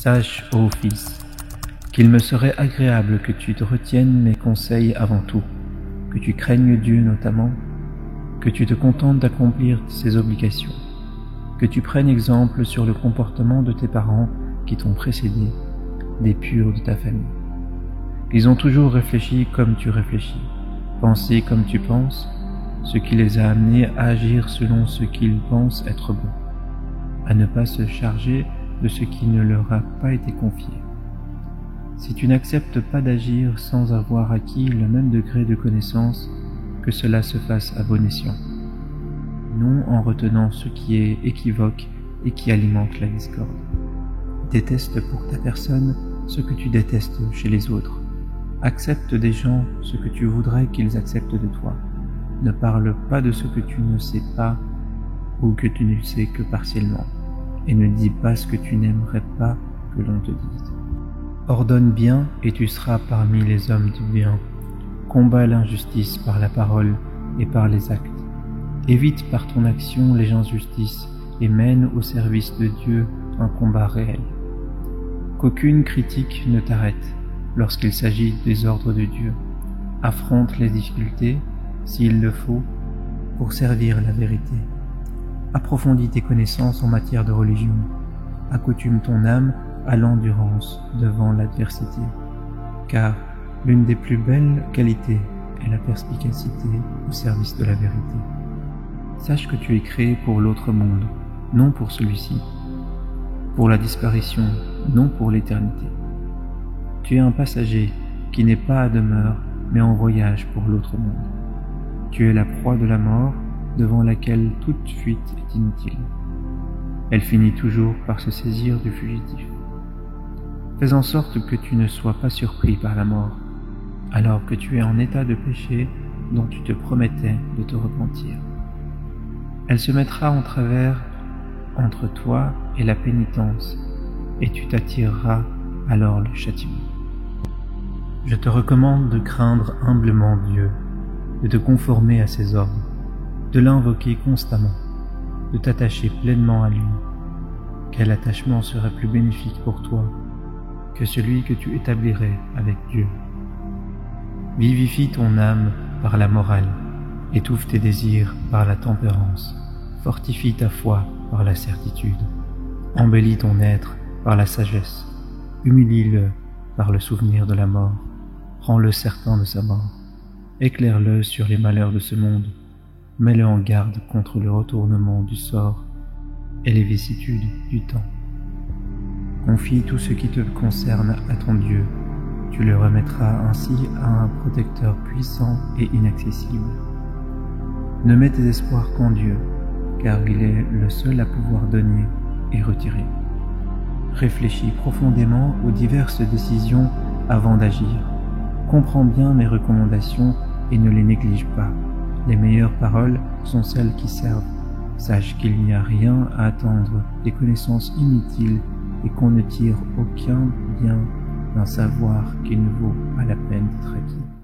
Sache, ô fils, qu'il me serait agréable que tu te retiennes mes conseils avant tout, que tu craignes Dieu notamment, que tu te contentes d'accomplir ses obligations, que tu prennes exemple sur le comportement de tes parents qui t'ont précédé, des purs de ta famille. Ils ont toujours réfléchi comme tu réfléchis, pensé comme tu penses, ce qui les a amenés à agir selon ce qu'ils pensent être bon, à ne pas se charger de ce qui ne leur a pas été confié. Si tu n'acceptes pas d'agir sans avoir acquis le même degré de connaissance, que cela se fasse à bon escient, non en retenant ce qui est équivoque et qui alimente la discorde. Déteste pour ta personne ce que tu détestes chez les autres. Accepte des gens ce que tu voudrais qu'ils acceptent de toi. Ne parle pas de ce que tu ne sais pas ou que tu ne sais que partiellement, et ne dis pas ce que tu n'aimerais pas que l'on te dise. Ordonne bien et tu seras parmi les hommes du bien. Combat l'injustice par la parole et par les actes. Évite par ton action les injustices et mène au service de Dieu un combat réel. Qu'aucune critique ne t'arrête lorsqu'il s'agit des ordres de Dieu. Affronte les difficultés, s'il le faut, pour servir la vérité. Approfondis tes connaissances en matière de religion. Accoutume ton âme à l'endurance devant l'adversité, car l'une des plus belles qualités est la perspicacité au service de la vérité. Sache que tu es créé pour l'autre monde, non pour celui-ci, pour la disparition, non pour l'éternité. Tu es un passager qui n'est pas à demeure, mais en voyage pour l'autre monde. Tu es la proie de la mort, devant laquelle toute fuite est inutile. Elle finit toujours par se saisir du fugitif. Fais en sorte que tu ne sois pas surpris par la mort, alors que tu es en état de péché dont tu te promettais de te repentir. Elle se mettra en travers entre toi et la pénitence, et tu t'attireras alors le châtiment. Je te recommande de craindre humblement Dieu, de te conformer à ses ordres, de l'invoquer constamment, de t'attacher pleinement à lui. Quel attachement serait plus bénéfique pour toi que celui que tu établirais avec Dieu? Vivifie ton âme par la morale, étouffe tes désirs par la tempérance, fortifie ta foi par la certitude, embellis ton être par la sagesse, humilie-le par le souvenir de la mort, rends-le certain de sa mort, éclaire-le sur les malheurs de ce monde, mets-le en garde contre le retournement du sort et les vicissitudes du temps. Confie tout ce qui te concerne à ton Dieu, tu le remettras ainsi à un protecteur puissant et inaccessible. Ne mets tes espoirs qu'en Dieu, car il est le seul à pouvoir donner et retirer. Réfléchis profondément aux diverses décisions avant d'agir. Comprends bien mes recommandations et ne les néglige pas. Les meilleures paroles sont celles qui servent. Sache qu'il n'y a rien à attendre des connaissances inutiles et qu'on ne tire aucun bien d'un savoir qui ne vaut pas la peine d'être acquis.